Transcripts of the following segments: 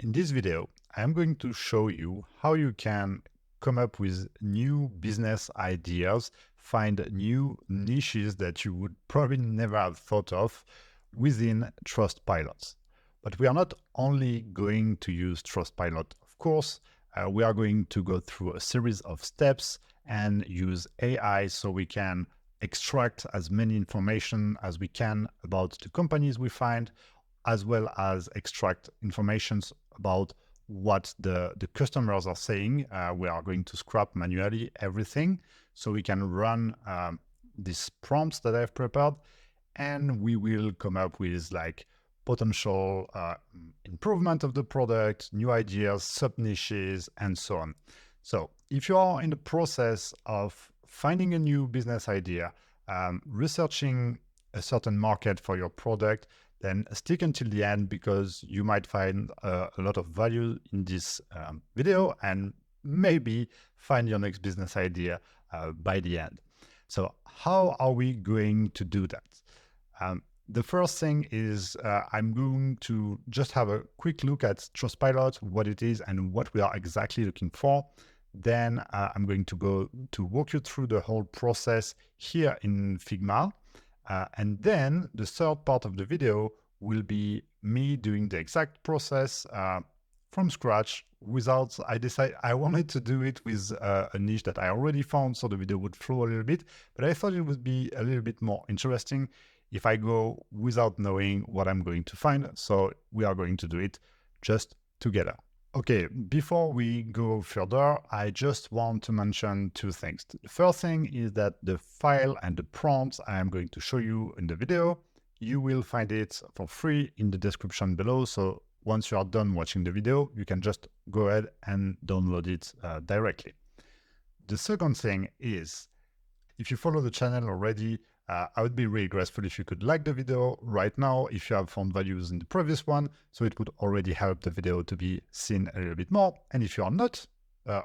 In this video, I am going to show you how you can come up with new business ideas, find new niches that you would probably never have thought of within Trustpilot. But we are not only going to use Trustpilot, of course, we are going to go through a series of steps and use AI so we can extract as many information as we can about the companies we find, as well as extract information about what the customers are saying. We are going to scrap manually everything so we can run these prompts that I've prepared, and we will come up with like potential improvement of the product, new ideas, sub niches, and so on. So if you are in the process of finding a new business idea, researching a certain market for your product, then stick until the end because you might find a lot of value in this video and maybe find your next business idea by the end. So how are we going to do that? The first thing is I'm going to just have a quick look at Trustpilot, what it is and what we are exactly looking for. Then I'm going to go to walk you through the whole process here in Figma. And then the third part of the video will be me doing the exact process from scratch without, I wanted to do it with a niche that I already found so the video would flow a little bit, but I thought it would be a little bit more interesting if I go without knowing what I'm going to find. So we are going to do it just together. Okay, before we go further, I just want to mention two things. The first thing is that the file and the prompts I am going to show you in the video, you will find it for free in the description below. So once you are done watching the video, you can just go ahead and download it directly. The second thing is, if you follow the channel already, I would be really grateful if you could like the video right now if you have found values in the previous one, so it would already help the video to be seen a little bit more. And if you are not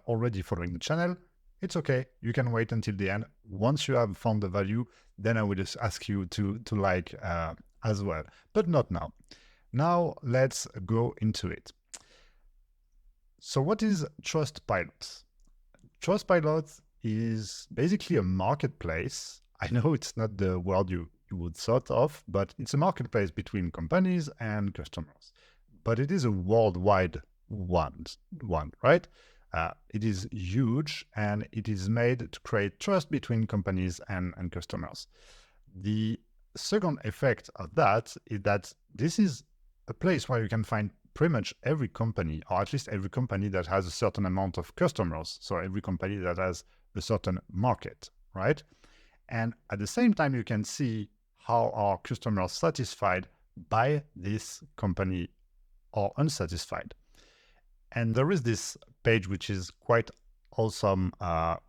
already following the channel, it's okay. You can wait until the end. Once you have found the value, then I will just ask you to like as well, but not now. Now let's go into it. So what is Trustpilot? Trustpilot is basically a marketplace. I know it's not the word you would thought of, but it's a marketplace between companies and customers. But it is a worldwide one, right? It is huge and it is made to create trust between companies and customers. The second effect of that is that this is a place where you can find pretty much every company, or at least every company that has a certain amount of customers. So every company that has a certain market, right? And at the same time, you can see how are customers satisfied by this company or unsatisfied. And there is this page which is quite awesome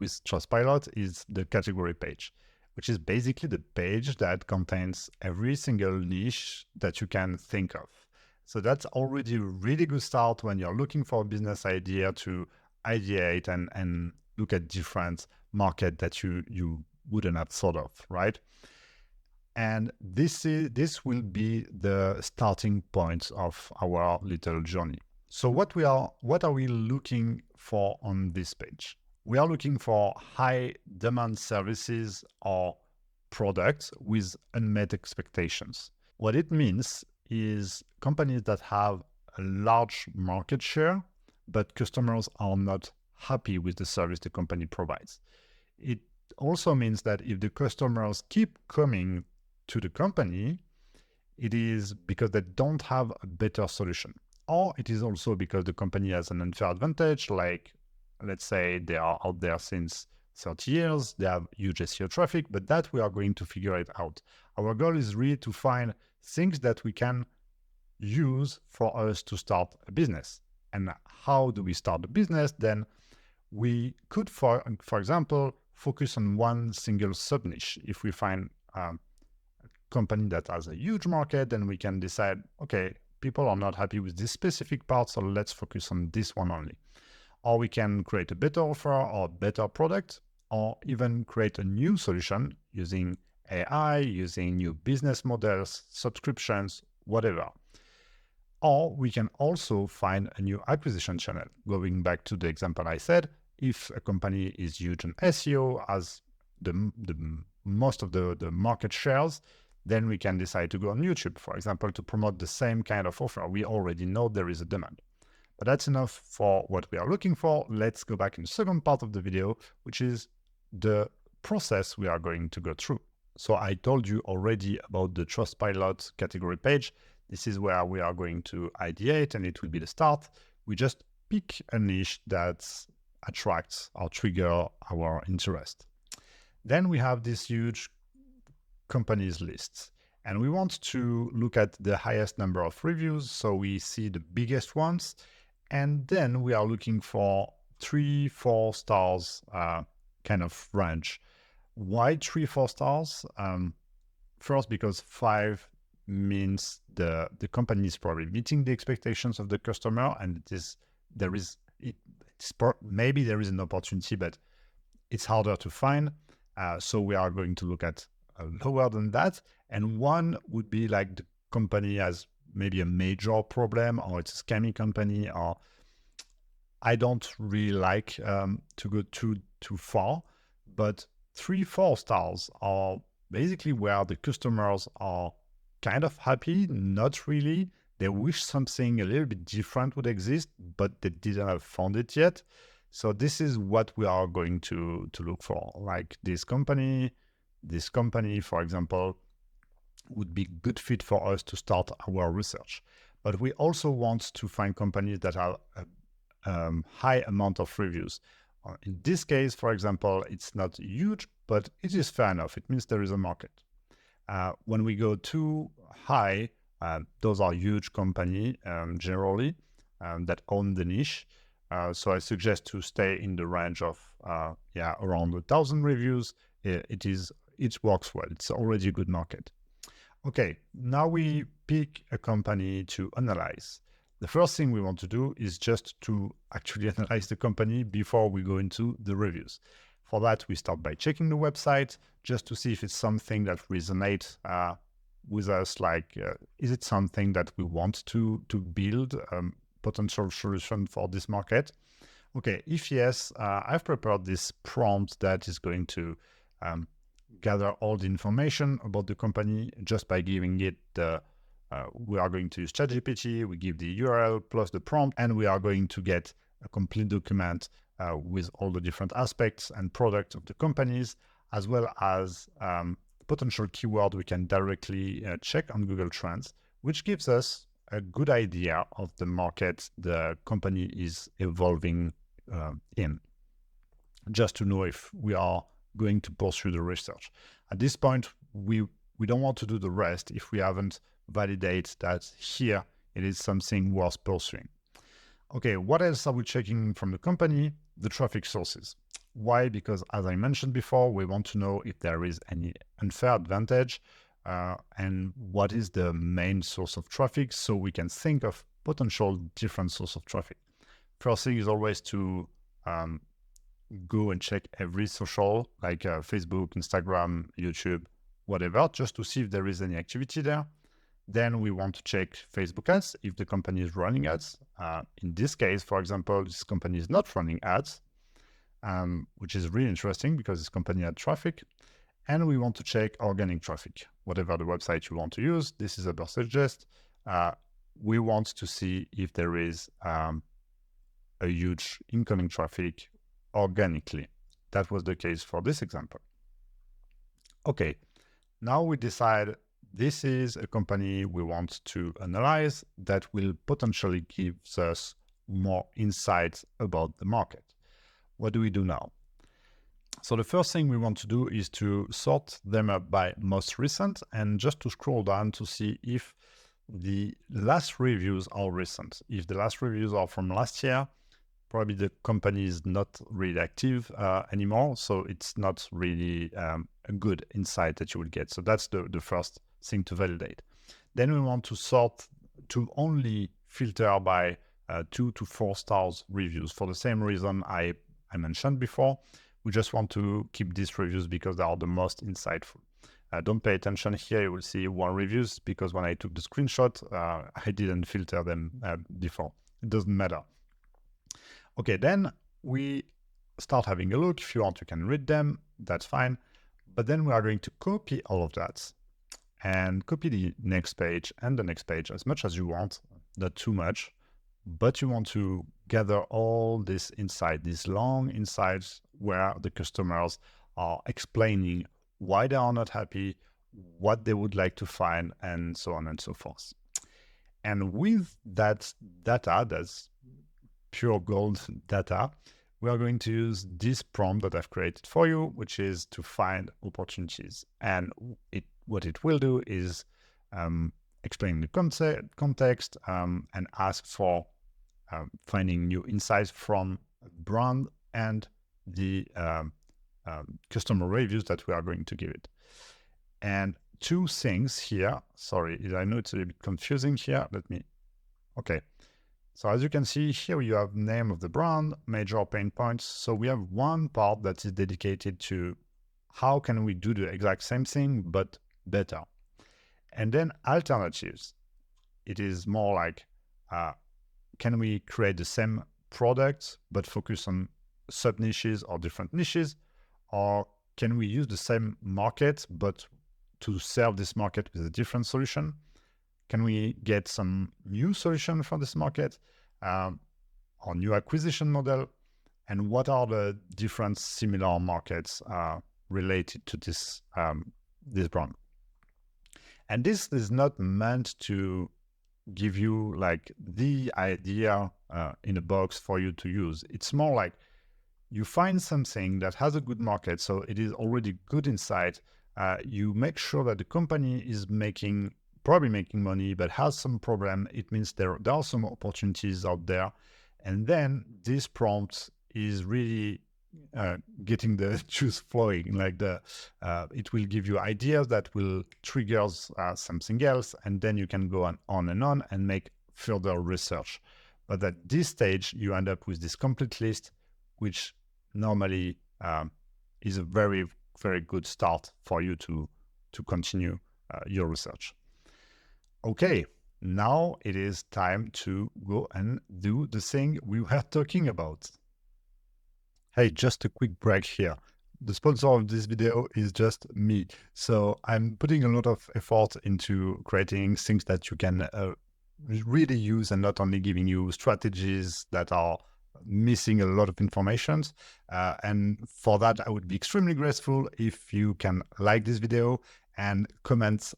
with Trustpilot, is the category page, which is basically the page that contains every single niche that you can think of. So that's already a really good start when you're looking for a business idea to ideate and look at different markets that you wouldn't have thought of, right? And this will be the starting point of our little journey. So what are we looking for on this page? We are looking for high demand services or products with unmet expectations. What it means is companies that have a large market share, but customers are not happy with the service the company provides. It also means that if the customers keep coming to the company, it is because they don't have a better solution. Or it is also because the company has an unfair advantage, like let's say they are out there since 30 years, they have huge SEO traffic, but that we are going to figure it out. Our goal is really to find things that we can use for us to start a business. And how do we start a business? Then we could, for example, focus on one single sub-niche. If we find a company that has a huge market, then we can decide, okay, people are not happy with this specific part, so let's focus on this one only. Or we can create a better offer or better product, or even create a new solution using AI, using new business models, subscriptions, whatever. Or we can also find a new acquisition channel. Going back to the example I said, if a company is huge on SEO, has the most of the market shares, then we can decide to go on YouTube, for example, to promote the same kind of offer. We already know there is a demand. But that's enough for what we are looking for. Let's go back in the second part of the video, which is the process we are going to go through. So I told you already about the Trustpilot category page. This is where we are going to ideate, and it will be the start. We just pick a niche that attracts or trigger our interest. Then we have this huge companies list, and we want to look at the highest number of reviews. So we see the biggest ones, and then we are looking for 3-4 stars kind of range. Why 3-4 stars? First, because 5 means the company is probably meeting the expectations of the customer, and maybe there is an opportunity, but it's harder to find. So we are going to look at lower than that. And 1 would be like the company has maybe a major problem, or it's a scammy company, or I don't really like to go too far. But 3-4 stars are basically where the customers are kind of happy, not really. They wish something a little bit different would exist, but they didn't have found it yet. So this is what we are going to look for. Like this company, for example, would be good fit for us to start our research. But we also want to find companies that have a high amount of reviews. In this case, for example, it's not huge, but it is fair enough. It means there is a market. When we go too high, those are huge companies generally that own the niche. So I suggest to stay in the range of around 1,000 reviews. It works well. It's already a good market. Okay, now we pick a company to analyze. The first thing we want to do is just to actually analyze the company before we go into the reviews. For that, we start by checking the website just to see if it's something that resonates with us. Like, is it something that we want to build potential solution for this market? Okay, if yes, I've prepared this prompt that is going to gather all the information about the company just by giving it the we are going to use ChatGPT, we give the URL plus the prompt, and we are going to get a complete document with all the different aspects and products of the companies, as well as potential keyword we can directly check on Google Trends, which gives us a good idea of the market the company is evolving in, just to know if we are going to pursue the research. At this point, we don't want to do the rest if we haven't validated that here it is something worth pursuing. Okay, what else are we checking from the company? The traffic sources. Why? Because as I mentioned before, we want to know if there is any unfair advantage and what is the main source of traffic, so we can think of potential different source of traffic. First thing is always to go and check every social, like Facebook, Instagram, YouTube, whatever, just to see if there is any activity there. Then we want to check Facebook ads, if the company is running ads. In this case, for example, this company is not running ads, which is really interesting because this company had traffic. And we want to check organic traffic, whatever the website you want to use. This is a suggest. We want to see if there is a huge incoming traffic organically. That was the case for this example. Okay, now we decide this is a company we want to analyze that will potentially give us more insights about the market. What do we do now? So the first thing we want to do is to sort them up by most recent and just to scroll down to see if the last reviews are recent. If the last reviews are from last year, probably the company is not really active anymore, so it's not really a good insight that you will get. So that's the first thing to validate. Then we want to sort to only filter by 2 to 4 stars reviews for the same reason I mentioned before. We just want to keep these reviews because they are the most insightful. Don't pay attention here. You will see 1 reviews because when I took the screenshot, I didn't filter them before. It doesn't matter. Okay, then we start having a look. If you want, you can read them. That's fine. But then we are going to copy all of that and copy the next page and the next page as much as you want, not too much, but you want to gather all this insight, these long insights where the customers are explaining why they are not happy, what they would like to find, and so on and so forth. And with that data, that's pure gold data, we are going to use this prompt that I've created for you, which is to find opportunities. And what it will do is explain the context and ask for finding new insights from brand and the customer reviews that we are going to give it. And 2 things here. Sorry, I know it's a little bit confusing here. Okay. So as you can see here, you have name of the brand, major pain points. So we have one part that is dedicated to how can we do the exact same thing, but better. And then alternatives. It is more like, can we create the same product, but focus on sub niches or different niches? Or can we use the same market, but to serve this market with a different solution? Can we get some new solution for this market or new acquisition model? And what are the different similar markets related to this brand? And this is not meant to give you like the idea in a box for you to use. It's more like you find something that has a good market, so it is already good insight. You make sure that the company is probably making money, but has some problem. It means there are some opportunities out there. And then this prompt is really getting the juice flowing. Like it will give you ideas that will trigger something else, and then you can go on and make further research. But at this stage, you end up with this complete list, which normally is a very, very good start for you to continue your research. Okay, now it is time to go and do the thing we were talking about. Hey, just a quick break here. The sponsor of this video is just me. So I'm putting a lot of effort into creating things that you can really use and not only giving you strategies that are missing a lot of information. And for that, I would be extremely grateful if you can like this video and comment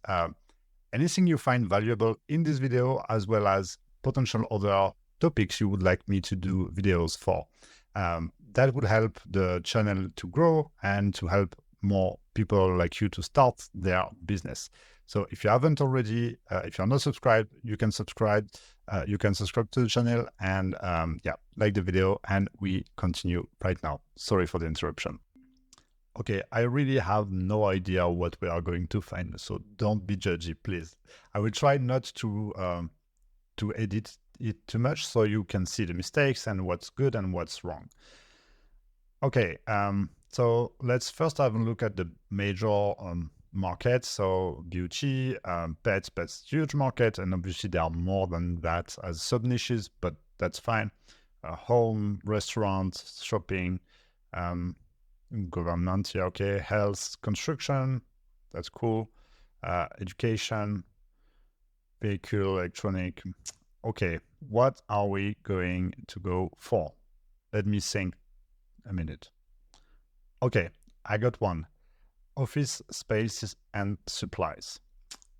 anything you find valuable in this video, as well as potential other topics you would like me to do videos for. That would help the channel to grow and to help more people like you to start their business. So if you haven't already, if you're not subscribed, you can subscribe. You can subscribe to the channel and like the video, and we continue right now. Sorry for the interruption. Okay, I really have no idea what we are going to find, so don't be judgy, please. I will try not to edit it too much so you can see the mistakes and what's good and what's wrong. Okay, so let's first have a look at the major markets. So beauty, pets, huge market, and obviously there are more than that as sub niches, but that's fine. Home, restaurants, shopping, government, yeah, okay, health, construction, that's cool, education, vehicle, electronic. Okay, what are we going to go for? Let me think a minute. Okay, I got one. Office spaces and supplies.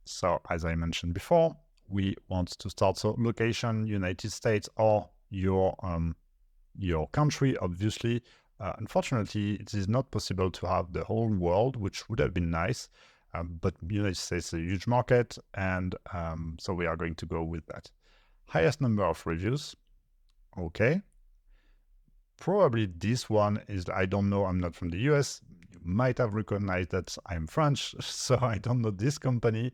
So as I mentioned before, we want to start, so location, United States or your country, obviously. Unfortunately, it is not possible to have the whole world, which would have been nice, but United States is a huge market, and so we are going to go with that. Highest number of reviews. Okay. Probably this one is, I don't know, I'm not from the US. You might have recognized that I'm French, so I don't know this company,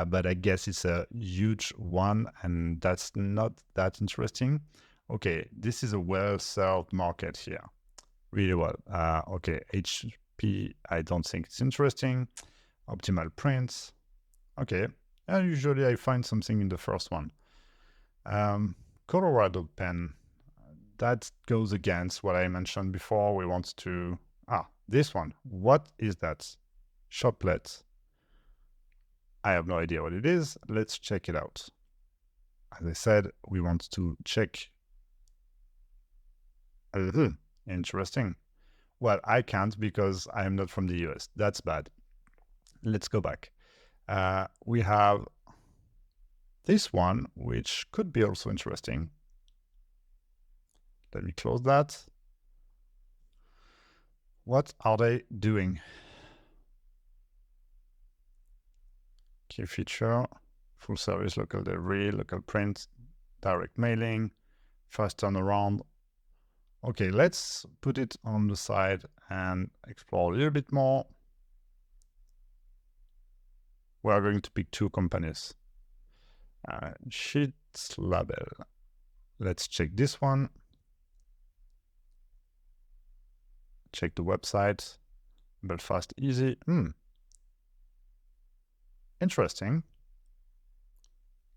but I guess it's a huge one, and that's not that interesting. Okay, this is a well-served market here. Really well. Okay, HP, I don't think it's interesting. Optimal prints. Okay. And usually I find something in the first one. Colorado pen. That goes against what I mentioned before. We want to... this one. What is that? Shoplet. I have no idea what it is. Let's check it out. As I said, we want to check. Interesting. Well, I can't because I am not from the US. That's bad. Let's go back. We have this one, which could be also interesting. Let me close that. What are they doing? Key feature, full service, local delivery, local print, direct mailing, fast turnaround. Okay, let's put it on the side and explore a little bit more. We are going to pick two companies. Sheets label. Let's check this one. Check the website. Belfast Easy. Interesting.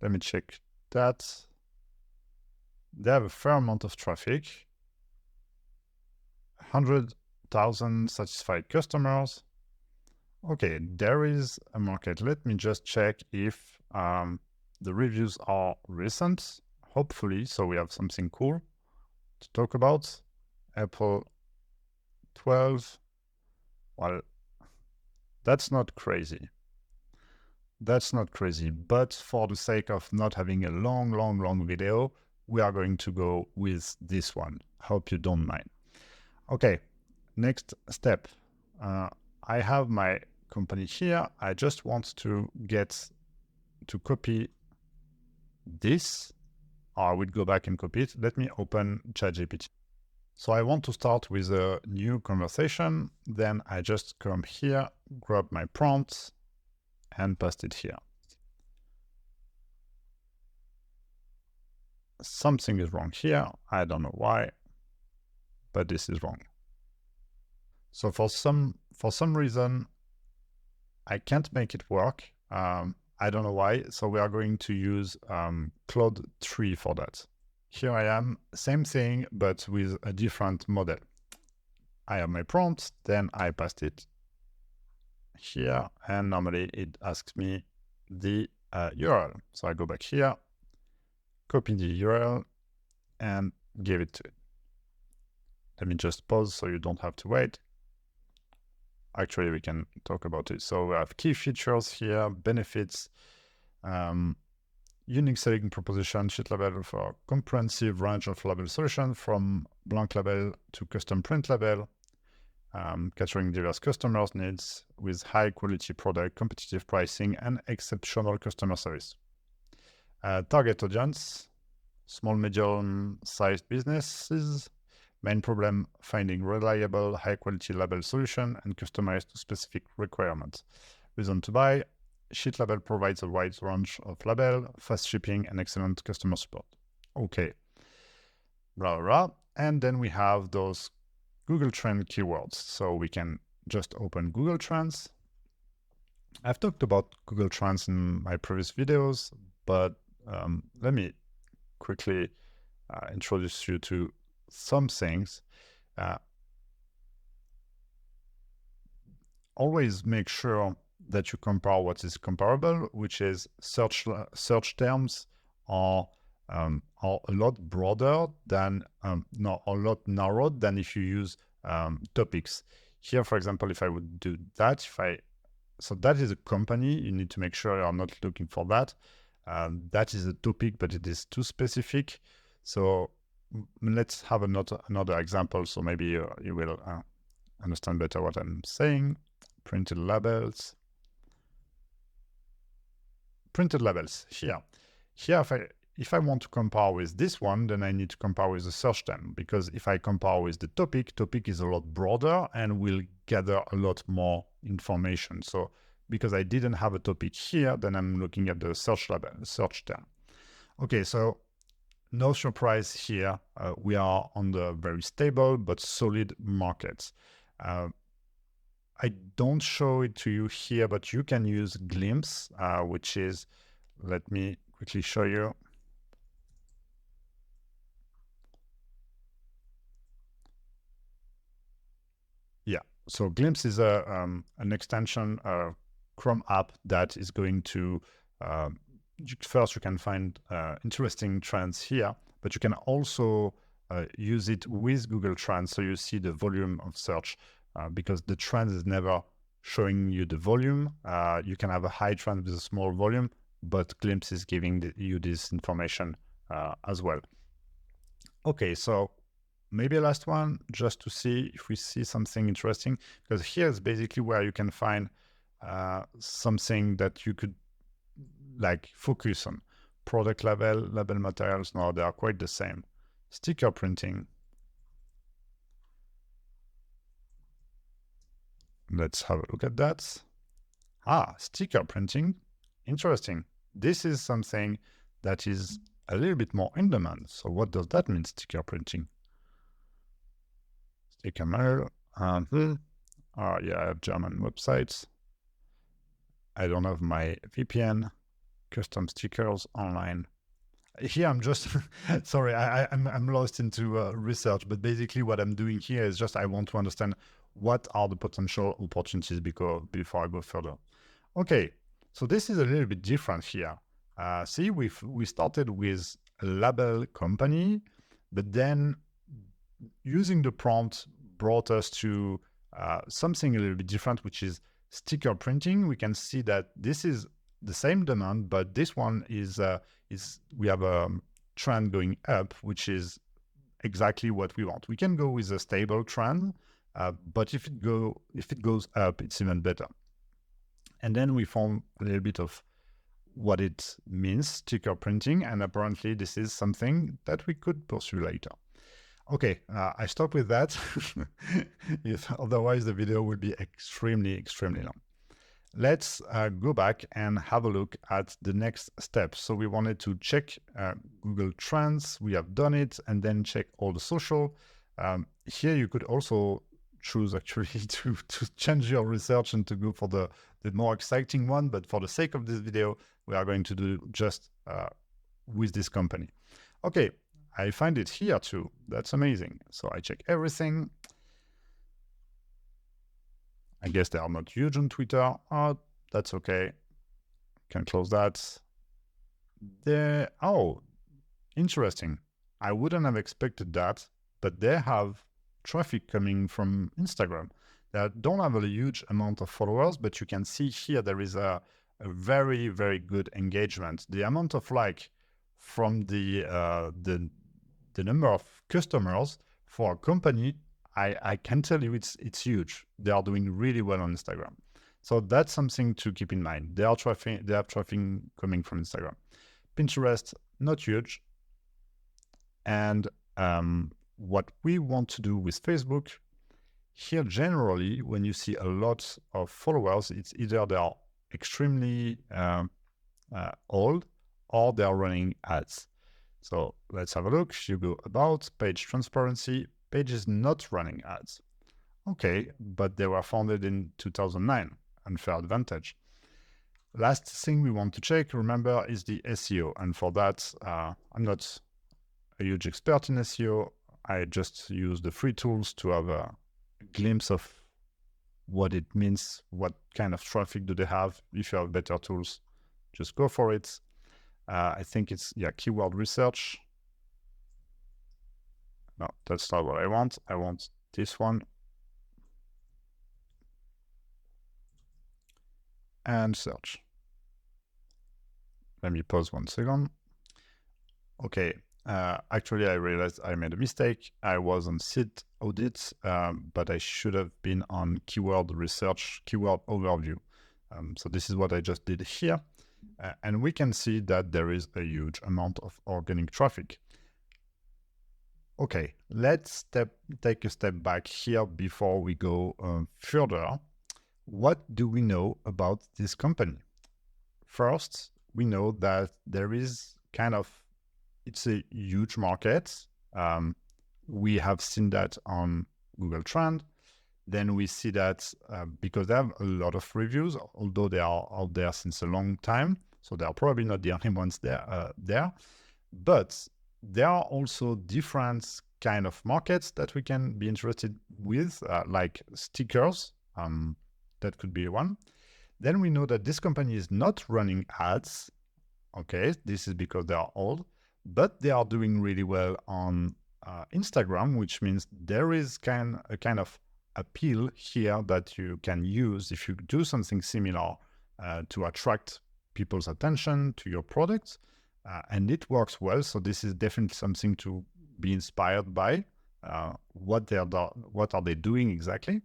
Let me check that. They have a fair amount of traffic. 100,000 satisfied customers. Okay, there is a market. Let me just check if the reviews are recent. Hopefully, so we have something cool to talk about. April 12. Well, that's not crazy. That's not crazy, but for the sake of not having a long video, we are going to go with this one. Hope you don't mind. Okay, next step. I have my company here. I just want to get to copy this, or I would go back and copy it. Let me open ChatGPT. So I want to start with a new conversation. Then I just come here, grab my prompt, and paste it here. Something is wrong here. I don't know why, but this is wrong. So for some reason, I can't make it work. I don't know why. So we are going to use Claude 3 for that. Here I am, same thing, but with a different model. I have my prompt, then I paste it here, and normally it asks me the URL. So I go back here, copy the URL, and give it to it. Let me just pause so you don't have to wait. Actually, we can talk about it. So we have key features here, benefits, unique selling proposition, sheet label for a comprehensive range of label solutions from blank label to custom print label, capturing diverse customers' needs with high quality product, competitive pricing, and exceptional customer service. Target audience, small, medium-sized businesses. Main problem, finding reliable, high-quality label solution and customized to specific requirements. Reason to buy, Sheet Label provides a wide range of label, fast shipping, and excellent customer support. Okay, blah, blah, blah. And then we have those Google Trend keywords. So we can just open Google Trends. I've talked about Google Trends in my previous videos, but let me quickly introduce you to some things. Always make sure that you compare what is comparable, which is search terms are a lot broader than, a lot narrowed than if you use topics. Here, for example, if I would do that, so that is a company, you need to make sure you are not looking for that. That is a topic, but it is too specific. So let's have another example, so maybe you will understand better what I'm saying. Printed labels. Printed labels here. If I want to compare with this one, then I need to compare with the search term, because if I compare with the topic is a lot broader and will gather a lot more information. So because I didn't have a topic here, then I'm looking at the search term. Okay, so no surprise here. We are on the very stable but solid markets. I don't show it to you here, but you can use Glimpse, which is, let me quickly show you. Yeah, so Glimpse is an extension, Chrome app that is going to, first you can find interesting trends here, but you can also use it with Google Trends, so you see the volume of search, because the trend is never showing you the volume. You can have a high trend with a small volume, but Glimpse is giving you this information as well. Okay, so maybe a last one, just to see if we see something interesting, because here is basically where you can find something that you could like focus on. Product label materials, no, they are quite the same. Sticker printing. Let's have a look at that. Sticker printing, interesting. This is something that is a little bit more in demand. So what does that mean, sticker printing? Sticker mail. Yeah, I have German websites. I don't have my VPN. Custom stickers online. Here I'm just sorry, I'm lost into research, but basically what I'm doing here is just I want to understand what are the potential opportunities before I go further. Okay, so this is a little bit different here. See, we started with a label company, but then using the prompt brought us to something a little bit different, which is sticker printing. We can see that this is the same demand, but this one is we have a trend going up, which is exactly what we want. We can go with a stable trend, but if it goes up, it's even better. And then we found a little bit of what it means, sticker printing, and apparently this is something that we could pursue later. Okay, I stop with that. Otherwise the video will be extremely long. Let's go back and have a look at the next steps. So we wanted to check Google Trends. We have done it, and then check all the social. Here you could also choose actually to change your research and to go for the more exciting one. But for the sake of this video, we are going to do just with this company. Okay, I find it here too. That's amazing. So I check everything. I guess they are not huge on Twitter. That's okay. Can close that. Oh, interesting. I wouldn't have expected that, but they have traffic coming from Instagram. They don't have a huge amount of followers, but you can see here there is a very good engagement. The amount of like from the number of customers for a company, I can tell you it's huge. They are doing really well on Instagram. So that's something to keep in mind. They have traffic coming from Instagram. Pinterest, not huge. And what we want to do with Facebook, here generally, when you see a lot of followers, it's either they are extremely old or they are running ads. So let's have a look. You go about, page transparency, page is not running ads. Okay, but they were founded in 2009, unfair advantage. Last thing we want to check, remember, is the SEO. And for that, I'm not a huge expert in SEO. I just use the free tools to have a glimpse of what it means, what kind of traffic do they have. If you have better tools, just go for it. I think it's, keyword research. No, that's not what I want. I want this one. And search. Let me pause 1 second. Okay, actually I realized I made a mistake. I was on seed audit, but I should have been on keyword research, keyword overview. So this is what I just did here. And we can see that there is a huge amount of organic traffic. Okay, let's take a step back here before we go further. What do we know about this company? First, we know that there is it's a huge market. We have seen that on Google Trend. then we see that because they have a lot of reviews, although they are out there since a long time, so they are probably not the only ones there. But there are also different kind of markets that we can be interested with, like stickers. That could be one. Then we know that this company is not running ads. Okay, this is because they are old, but they are doing really well on Instagram, which means there is a kind of appeal here that you can use if you do something similar to attract people's attention to your products, and it works well. So this is definitely something to be inspired by. What are they doing exactly?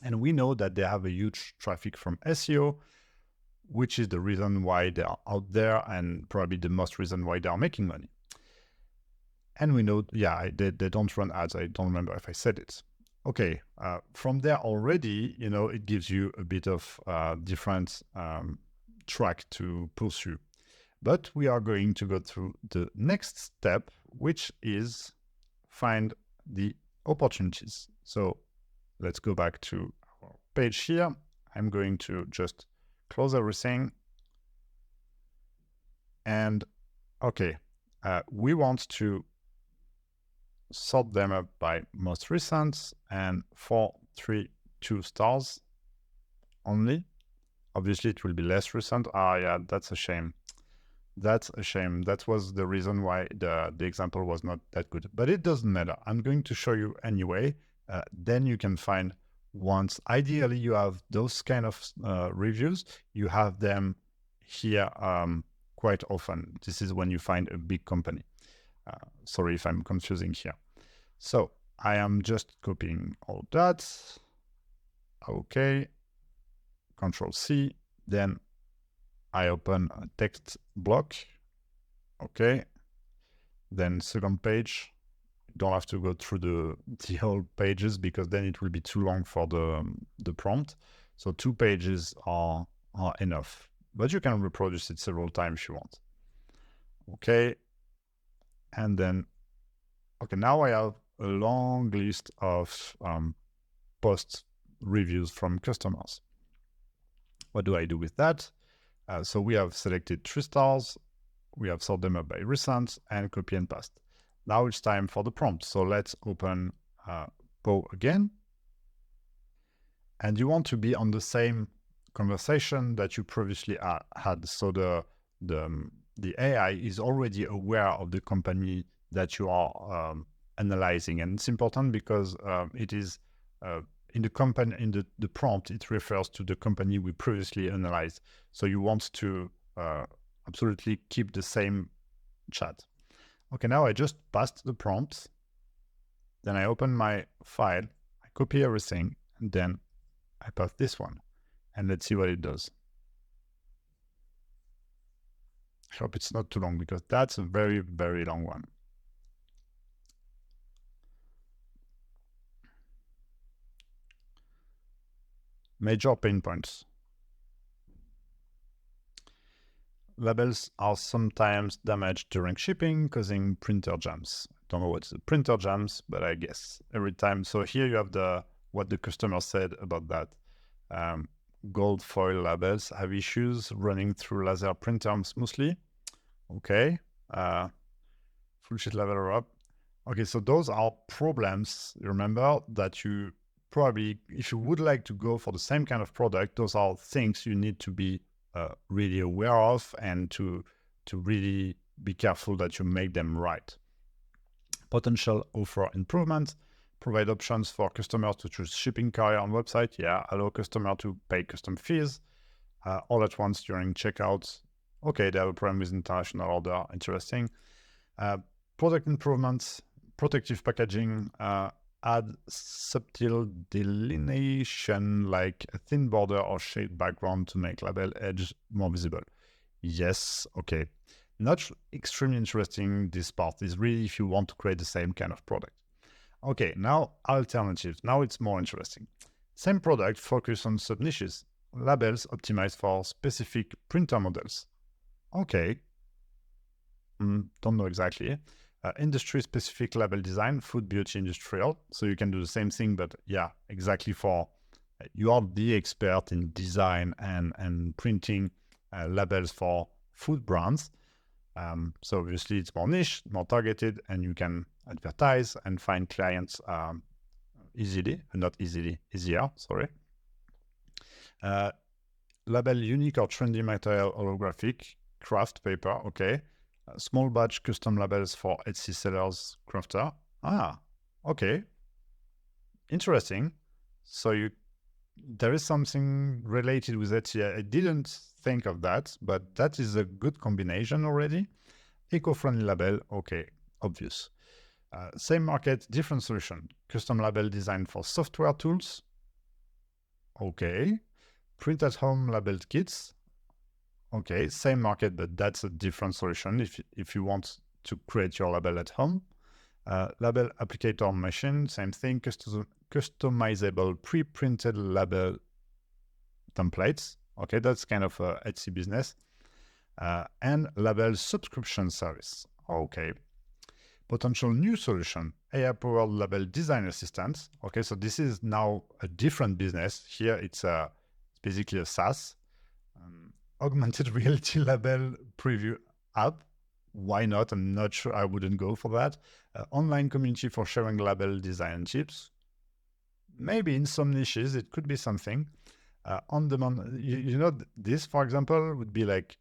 And we know that they have a huge traffic from SEO, which is the reason why they are out there and probably the most reason why they are making money. And we know, yeah, they don't run ads. I don't remember if I said it. Okay, from there already, it gives you a bit of different track to pursue. But we are going to go through the next step, which is find the opportunities. So let's go back to our page here. I'm going to just close everything. And okay, we want to sort them up by most recent and 4, 3, 2 stars only. Obviously, it will be less recent. Yeah, that's a shame. That's a shame. That was the reason why the example was not that good. But it doesn't matter. I'm going to show you anyway. Then you can find, once ideally you have those kind of reviews, you have them here quite often. This is when you find a big company. Sorry if I'm confusing here. So I am just copying all that. Okay. Control C. Then I open a text block. Okay. Then second page. Don't have to go through the whole pages because then it will be too long for the prompt. So 2 pages are enough, but you can reproduce it several times if you want. Okay. And then, okay, now I have a long list of post reviews from customers. What do I do with that? So we have selected 3 stars. We have sorted them up by recent and copy and paste. Now it's time for the prompt. So let's open Go again. And you want to be on the same conversation that you previously had. So the AI is already aware of the company that you are analyzing. And it's important because it is in the company, in the prompt, it refers to the company we previously analyzed. So you want to absolutely keep the same chat. Okay, now I just passed the prompt. Then I open my file, I copy everything, and then I paste this one. And let's see what it does. I hope it's not too long because that's a very, very long one. Major pain points. Labels are sometimes damaged during shipping, causing printer jams. Don't know what's the printer jams, but I guess every time. So here you have what the customer said about that. Gold foil labels have issues running through laser printer smoothly. Okay. Full sheet level up. Okay, so those are problems, remember, that you probably, if you would like to go for the same kind of product, those are things you need to be really aware of and to really be careful that you make them right. Potential offer improvements. Provide options for customers to choose shipping carrier on website. Yeah, allow customer to pay custom fees all at once during checkout. Okay, they have a problem with international order. Interesting. Product improvements. Protective packaging. Add subtle delineation like a thin border or shaded background to make label edge more visible. Yes, okay. Not extremely interesting, this part is really if you want to create the same kind of product. Okay, now alternatives. Now it's more interesting. Same product, focus on sub-niches. Labels optimized for specific printer models. Okay. Don't know exactly. Industry-specific label design, food, beauty, industrial. So you can do the same thing, but yeah, exactly for, you are the expert in design and printing labels for food brands. So obviously it's more niche, more targeted, and you can advertise and find clients easier, sorry. Label unique or trendy material, holographic, craft paper, okay. Small batch custom labels for Etsy sellers, crafter. Okay. Interesting. So there is something related with Etsy. I didn't think of that, but that is a good combination already. Eco-friendly label, okay, obvious. Same market, different solution. Custom label designed for software tools. Okay. Print at home labeled kits. Okay, same market, but that's a different solution if you want to create your label at home. Label applicator machine, same thing. Customizable pre-printed label templates. Okay, that's kind of a Etsy business. And label subscription service. Okay. Potential new solution, AI-powered label design assistant. Okay, so this is now a different business. Here it's basically a SaaS. Augmented reality label preview app. Why not? I'm not sure. I wouldn't go for that. Online community for sharing label design tips. Maybe in some niches, it could be something. On demand, this, for example, would be like,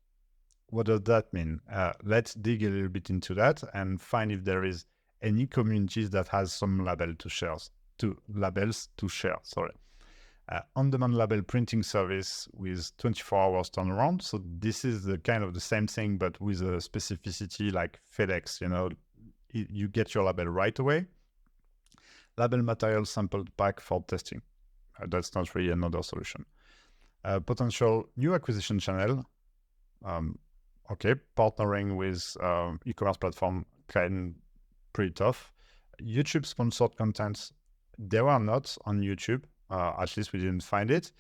what does that mean? Let's dig a little bit into that and find if there is any communities that has some labels to share. Sorry. On-demand label printing service with 24 hours turnaround. So this is the kind of the same thing, but with a specificity like FedEx. You get your label right away. Label material sampled pack for testing. That's not really another solution. Potential new acquisition channel. Okay, partnering with e-commerce platform pretty tough. YouTube sponsored content. They were not on YouTube. At least we didn't find it.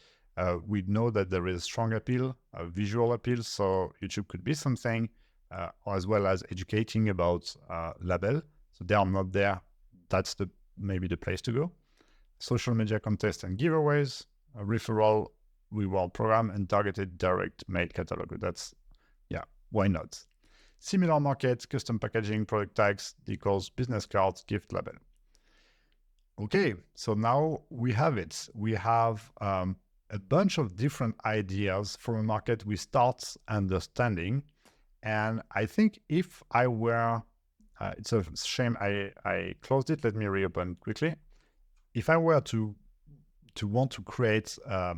We know that there is strong appeal, visual appeal, so YouTube could be something, as well as educating about label. So they are not there. That's maybe the place to go. Social media contest and giveaways, a referral reward program, and targeted direct mail catalog. That's, yeah, why not? Similar markets, custom packaging, product tags, decals, business cards, gift label. Okay, so now we have it. We have a bunch of different ideas from a market we start understanding. And I think if I were, it's a shame I closed it. Let me reopen quickly. If I were to want to create a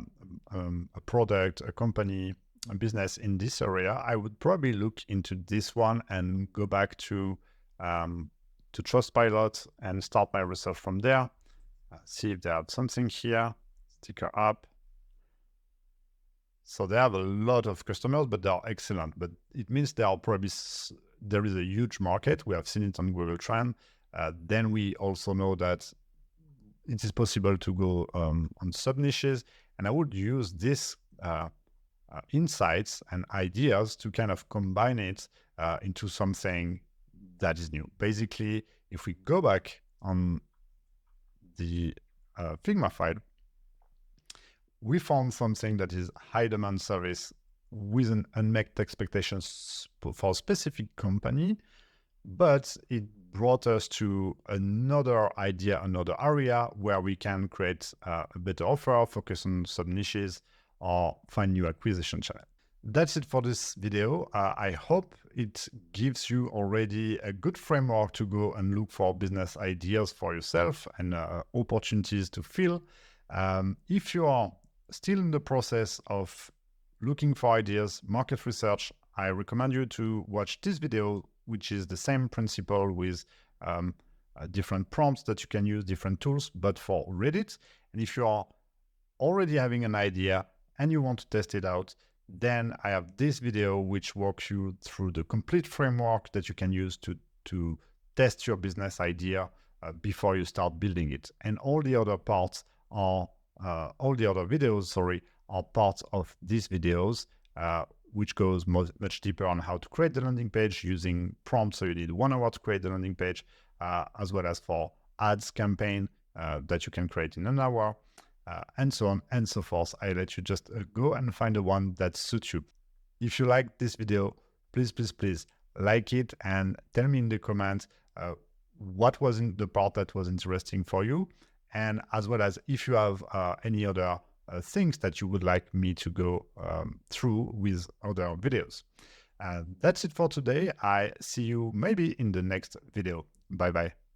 product, a company, a business in this area, I would probably look into this one and go back to Trustpilot and start my research from there. See if they have something here. Sticker up. So they have a lot of customers, but they are excellent. But it means there is a huge market. We have seen it on Google Trend. Then we also know that it is possible to go on sub niches, and I would use this insights and ideas to kind of combine it into something that is new. Basically, if we go back on the Figma file, we found something that is high demand service with an unmet expectations for a specific company, but it brought us to another idea, another area where we can create a better offer, focus on sub niches, or find new acquisition channel. That's it for this video. I hope it gives you already a good framework to go and look for business ideas for yourself and opportunities to fill. If you are still in the process of looking for ideas, market research, I recommend you to watch this video, which is the same principle with different prompts that you can use, different tools, but for Reddit. And if you are already having an idea and you want to test it out, then I have this video which walks you through the complete framework that you can use to test your business idea before you start building it. And all the other parts are, all the other videos, are part of these videos which goes much deeper on how to create the landing page using prompts. So you need 1 hour to create the landing page, as well as for ads campaign that you can create in an hour, and so on and so forth. I let you just go and find the one that suits you. If you like this video, please like it and tell me in the comments what was in the part that was interesting for you, and as well as if you have any other things that you would like me to go through with other videos. That's it for today. I see you maybe in the next video. Bye bye.